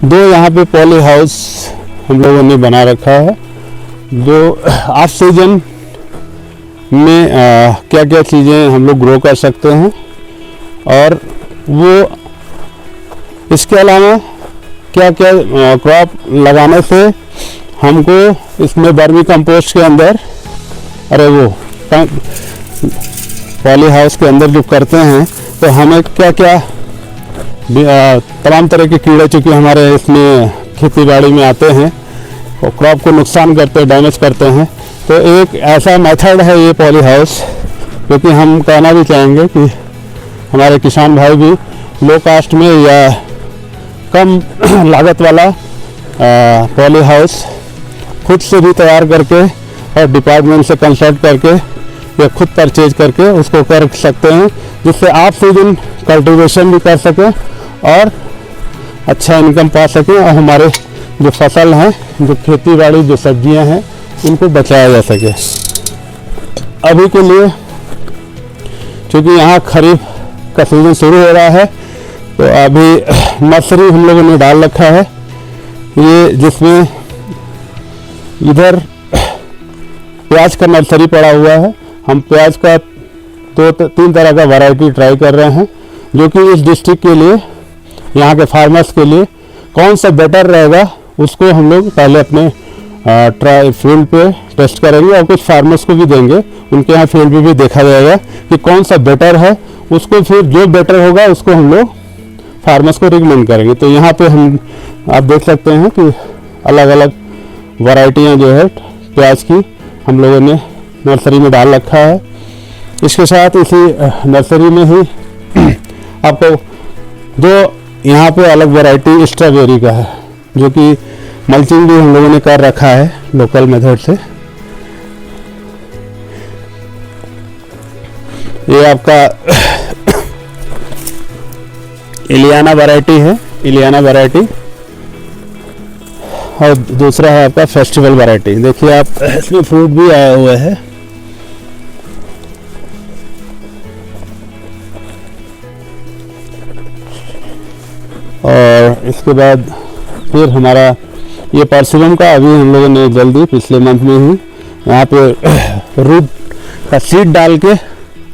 दो यहाँ पे पॉली हाउस हम लोगों ने बना रखा है, जो ऑफ सीजन में क्या क्या चीज़ें हम लोग ग्रो कर सकते हैं। और वो इसके अलावा क्या क्या क्रॉप लगाने से हमको इसमें वर्मी कंपोस्ट के अंदर, अरे वो पॉली हाउस के अंदर जो करते हैं, तो हमें क्या क्या तमाम तरह के कीड़े चूँकि हमारे इसमें खेती बाड़ी में आते हैं और क्रॉप को नुकसान करते हैं, डैमेज करते हैं। तो एक ऐसा मेथड है ये पॉली हाउस, क्योंकि हम कहना भी चाहेंगे कि हमारे किसान भाई भी लो कास्ट में या कम लागत वाला पॉली हाउस खुद से भी तैयार करके और डिपार्टमेंट से कंसल्ट करके या खुद परचेज करके उसको कर सकते हैं, जिससे आप सीजन कल्टीवेशन भी कर सकें और अच्छा इनकम पा सकें और हमारे जो फसल हैं, जो खेती बाड़ी, जो सब्जियां हैं, उनको बचाया जा सके। अभी के लिए क्योंकि यहाँ खरीफ का सीजन शुरू हो रहा है, तो अभी नर्सरी हम लोगों ने डाल रखा है ये, जिसमें इधर प्याज का नर्सरी पड़ा हुआ है। हम प्याज का 2-3 तरह का वैरायटी ट्राई कर रहे हैं, जो कि इस डिस्ट्रिक्ट के लिए, यहाँ के फार्मर्स के लिए कौन सा बेटर रहेगा, उसको हम लोग पहले अपने ट्राई फील्ड पे टेस्ट करेंगे और कुछ फार्मर्स को भी देंगे। उनके यहाँ फील्ड पे भी देखा जाएगा कि कौन सा बेटर है, उसको फिर जो बेटर होगा उसको हम लोग फार्मर्स को रिकमेंड करेंगे। तो यहाँ पे हम आप देख सकते हैं कि अलग अलग वैरायटियाँ जो है प्याज की हम लोगों ने नर्सरी में डाल रखा है। इसके साथ इसी नर्सरी में ही आपको जो यहाँ पे अलग वैरायटी स्ट्रॉबेरी का है, जो कि मल्चिंग भी हम लोगों ने कर रखा है लोकल मेथड से। ये आपका इलियाना वैरायटी है, इलियाना वैरायटी, और दूसरा है आपका फेस्टिवल वैरायटी। देखिए आप, इसमें फ्रूट भी आया हुआ है। और इसके बाद फिर हमारा ये परसिमम का अभी हम लोगों ने जल्दी पिछले मंथ में ही यहाँ पे रूट का सीड डाल के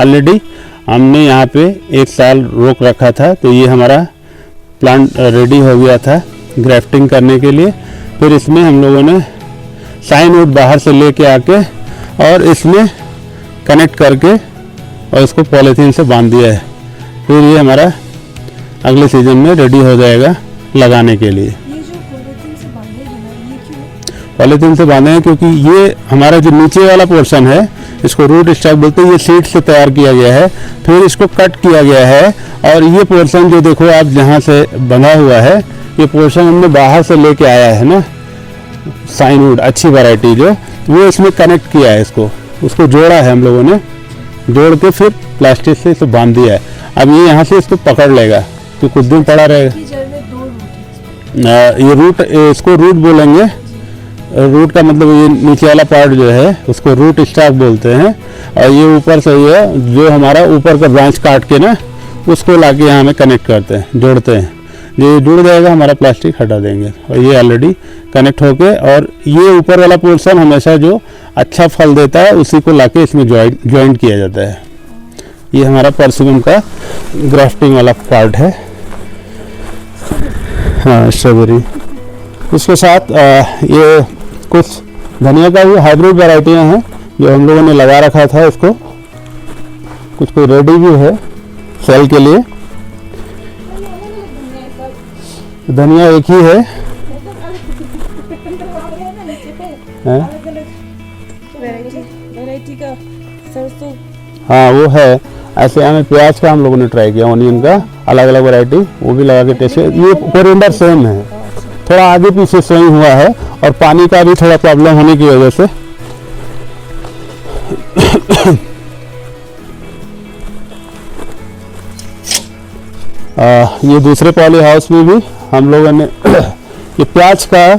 ऑलरेडी हमने यहाँ पे 1 साल रोक रखा था। तो ये हमारा प्लांट रेडी हो गया था ग्राफ्टिंग करने के लिए। फिर इसमें हम लोगों ने साइनवुड बाहर से लेके आके और इसमें कनेक्ट करके और इसको पॉलीथीन से बांध दिया है। फिर ये हमारा अगले सीजन में रेडी हो जाएगा लगाने के लिए। ये जो पॉलीथीन से बांधे हैं ना, ये क्यों? पॉलीथीन से बांधे हैं क्योंकि ये हमारा जो नीचे वाला पोर्शन है, इसको रूट स्टॉक बोलते हैं। ये सीड से तैयार किया गया है, फिर इसको कट किया गया है, और ये पोर्शन जो देखो आप जहाँ से बंधा हुआ है, ये पोर्शन हमने बाहर से लेके आया है ना, साइनवुड अच्छी वैरायटी जो, वो इसमें कनेक्ट किया है, उसको जोड़ा है हम लोगों ने, जोड़ के फिर प्लास्टिक से इसे बांध दिया है। अब ये यहाँ से इसको पकड़ लेगा, तो कुछ दिन पड़ा रहेगा। ये रूट, इसको रूट बोलेंगे। रूट का मतलब ये नीचे वाला पार्ट जो है उसको रूट स्टॉक बोलते हैं, और ये ऊपर से ये जो हमारा ऊपर का ब्रांच काट के ना उसको लाके यहाँ में कनेक्ट करते हैं, जोड़ते हैं। ये जुड़ जाएगा, हमारा प्लास्टिक हटा देंगे, और ये ऑलरेडी कनेक्ट होके, और ये ऊपर वाला पोर्शन हमेशा जो अच्छा फल देता है उसी को लाके इसमें ज्वाइंट किया जाता है। ये हमारा परसिमम का ग्राफ्टिंग वाला पार्ट है। हाँ, स्ट्रॉबेरी। इसके साथ ये कुछ धनिया का भी हाइब्रिड वैरायटियाँ हैं जो हम लोगों ने लगा रखा था। इसको कुछ कोई रेडी भी है सेल के लिए। धनिया एक ही है, वैरायटी का सरसों। हाँ वो है। ऐसे हमें प्याज का हम लोगों ने ट्राई किया, ऑनियन का अलग अलग वैरायटी, वो भी लगा के टेस्ट। ये कोरिएंडर सेम है, थोड़ा आगे पीछे स्विंग हुआ है, और पानी का भी थोड़ा प्रॉब्लम होने की वजह से ये दूसरे पॉली हाउस में भी हम लोगों ने ये प्याज का,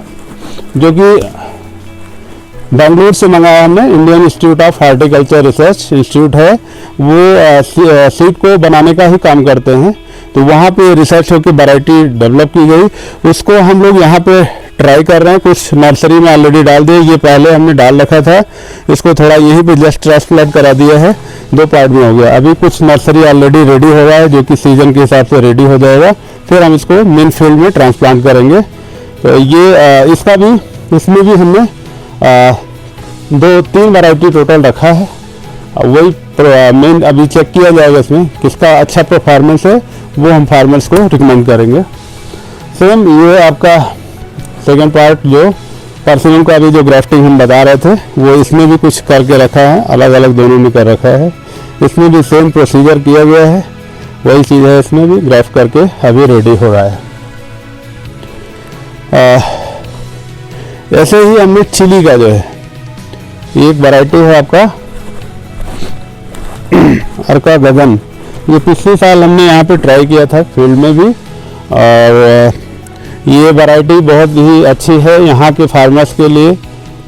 जो कि बेंगलुरु से मंगाया हमने, Indian institute of horticulture research institute है, वो सीड को बनाने का ही काम करते हैं। तो वहाँ पे रिसर्च होकर वैरायटी डेवलप की गई, उसको हम लोग यहाँ पे ट्राई कर रहे हैं। कुछ नर्सरी में ऑलरेडी डाल दिए, ये पहले हमने डाल रखा था, इसको थोड़ा यहीं पे जस्ट ट्रांसप्लांट करा दिया है, 2 पार्ट में हो गया। अभी कुछ नर्सरी ऑलरेडी रेडी हो रहा है जो कि सीजन के हिसाब से रेडी हो जाएगा, फिर हम इसको मेन फील्ड में ट्रांसप्लांट करेंगे। तो ये इसका भी, इसमें भी हमने 2-3 वैरायटी टोटल रखा है। वही मेन अभी चेक किया जाएगा इसमें किसका अच्छा परफॉर्मेंस है, वो हम फार्मर्स को रिकमेंड करेंगे। सेम ये आपका सेकेंड पार्ट जो परसिमन का अभी जो ग्राफ्टिंग हम बता रहे थे, वो इसमें भी कुछ करके रखा है, अलग अलग दोनों में कर रखा है। इसमें भी सेम प्रोसीजर किया गया है, वही चीज़ है, इसमें भी ग्राफ्ट करके अभी रेडी हो रहा है। ऐसे ही हमने चिली का जो है, एक वैरायटी है आपका अर्का गगन, ये पिछले साल हमने यहाँ पे ट्राई किया था फील्ड में भी, और ये वैरायटी बहुत ही अच्छी है यहाँ के फार्मर्स के लिए,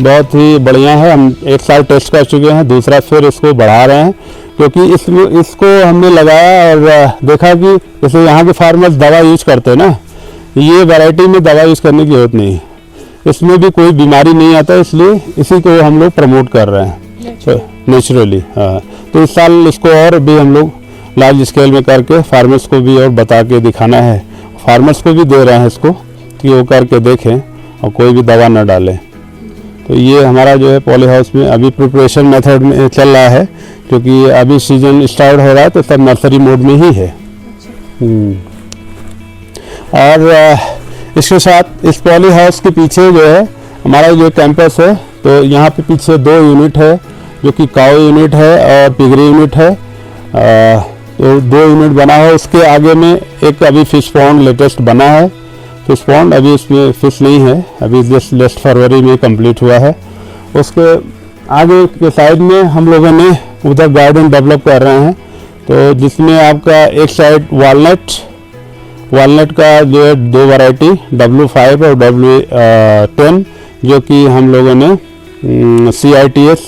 बहुत ही बढ़िया है। हम 1 साल टेस्ट कर चुके हैं, दूसरा फिर इसको बढ़ा रहे हैं, क्योंकि इसको हमने लगाया और देखा कि जैसे यहाँ के फार्मर्स दवा यूज करते हैं ना, ये वैरायटी में दवा यूज करने की जरूरत नहीं है, इसमें भी कोई बीमारी नहीं आता, इसलिए इसी को हम लोग प्रमोट कर रहे हैं नेचुरली। हाँ, तो इस साल इसको और भी हम लोग लार्ज स्केल में करके फार्मर्स को भी और बता के दिखाना है, फार्मर्स को भी दे रहे हैं इसको कि वो करके देखें और कोई भी दवा न डालें। तो ये हमारा जो है पॉली हाउस में अभी प्रिपरेशन मेथड में चल रहा है, क्योंकि अभी सीजन स्टार्ट हो रहा है तो सब नर्सरी मोड में ही है। और इसके साथ इस पॉली हाउस के पीछे जो है हमारा जो कैंपस है, तो यहाँ पे पीछे 2 यूनिट है, जो कि काऊ यूनिट है और पिगरी यूनिट है। तो 2 यूनिट बना है, उसके आगे में एक अभी फिश पॉन्ड लेटेस्ट बना है। फिश पॉन्ड अभी इसमें फिश नहीं है, अभी जस्ट लास्ट फरवरी में कंप्लीट हुआ है। उसके आगे के साइड में हम लोगों ने उधर गार्डन डेवलप कर रहे हैं, तो जिसमें आपका एक साइड वालनट का जो है 2 वैरायटी W5 और W10, जो कि हम लोगों ने CITS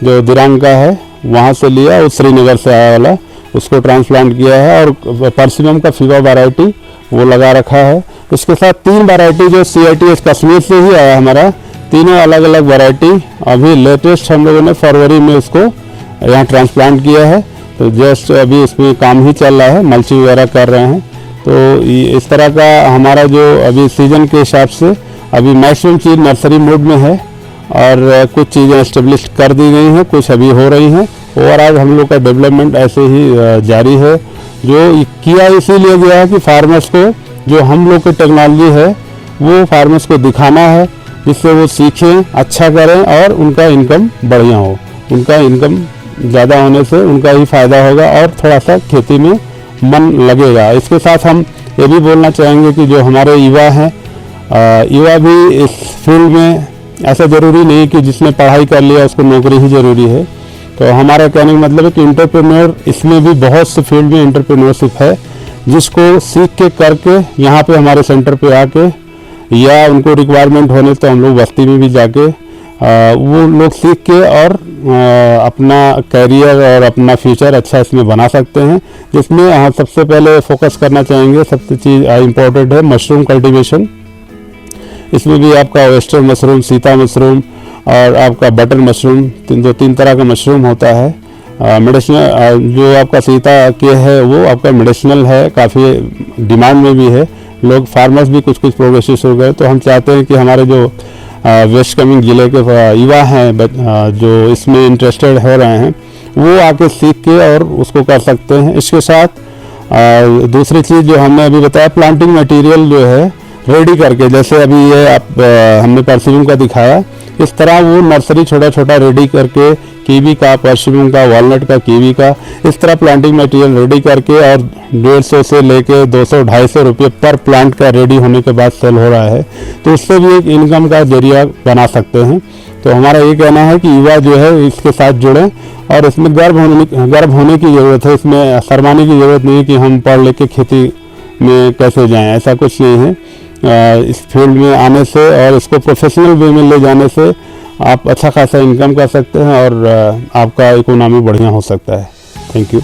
जो दिरांग का है वहाँ से लिया, उस श्रीनगर से आया वाला, उसको ट्रांसप्लांट किया है, और परसिमम का फीवा वैरायटी वो लगा रखा है। इसके साथ 3 वैरायटी जो CITS कश्मीर से ही आया हमारा, तीनों अलग अलग वैरायटी अभी लेटेस्ट हम लोगों ने फरवरी में इसको यहाँ ट्रांसप्लांट किया है। तो जस्ट अभी इसमें काम ही चल रहा है, मल्चिंग वगैरह कर रहे हैं। तो इस तरह का हमारा जो अभी सीजन के हिसाब से अभी मैक्सिमम चीज़ नर्सरी मोड में है, और कुछ चीज़ें एस्टेब्लिश कर दी गई हैं, कुछ अभी हो रही हैं। ओवरऑल हम लोग का डेवलपमेंट ऐसे ही जारी है, जो किया इसीलिए गया है कि फार्मर्स को जो हम लोग की टेक्नोलॉजी है वो फार्मर्स को दिखाना है, जिससे वो सीखें, अच्छा करें और उनका इनकम बढ़िया हो। उनका इनकम ज़्यादा होने से उनका ही फ़ायदा होगा और थोड़ा सा खेती में मन लगेगा। इसके साथ हम ये भी बोलना चाहेंगे कि जो हमारे युवा हैं, युवा भी इस फील्ड में, ऐसा ज़रूरी नहीं कि जिसने पढ़ाई कर लिया उसको नौकरी ही ज़रूरी है। तो हमारा कहने का मतलब है कि इंटरप्रेन्योर, इसमें भी बहुत से फील्ड में इंटरप्रेन्योरशिप है, जिसको सीख के करके यहाँ पे हमारे सेंटर पे आके, या उनको रिक्वायरमेंट होने तो हम लोग बस्ती में भी जाके वो लोग सीख के और अपना करियर और अपना फ्यूचर अच्छा इसमें बना सकते हैं। जिसमें सबसे पहले फोकस करना चाहेंगे, सबसे चीज़ इम्पोर्टेंट है मशरूम कल्टीवेशन। इसमें भी आपका वेस्टर्न मशरूम, सीता मशरूम और आपका बटर मशरूम, 3 तरह का मशरूम होता है। मेडिसिनल जो आपका सीता के है वो आपका मेडिसिनल है, काफ़ी डिमांड में भी है, लोग फार्मर्स भी कुछ प्रोग्रेसिव हो गए। तो हम चाहते हैं कि हमारे जो वेस्ट कामेंग ज़िले के युवा हैं जो इसमें इंटरेस्टेड हो रहे हैं, वो आके सीख के और उसको कर सकते हैं। इसके साथ दूसरी चीज़ जो हमने अभी बताया, प्लांटिंग मटेरियल जो है रेडी करके, जैसे अभी ये हमने परसिमम का दिखाया, इस तरह वो नर्सरी छोटा छोटा रेडी करके, कीवी का, परसिमम का, वॉलनट का, कीवी का, इस तरह प्लांटिंग मटेरियल रेडी करके और 150 से लेके 200-250 रुपये पर प्लांट का रेडी होने के बाद सेल हो रहा है। तो उससे भी एक इनकम का जरिया बना सकते हैं। तो हमारा ये कहना है कि युवा जो है इसके साथ जुड़ें, और इसमें गर्व होने की ज़रूरत है, इसमें शर्माने की ज़रूरत नहीं है कि हम पढ़ लिख के खेती में कैसे जाएं, ऐसा कुछ नहीं है। इस फील्ड में आने से और इसको प्रोफेशनल वे में ले जाने से आप अच्छा खासा इनकम कर सकते हैं और आपका इकोनॉमी बढ़िया हो सकता है। Thank you.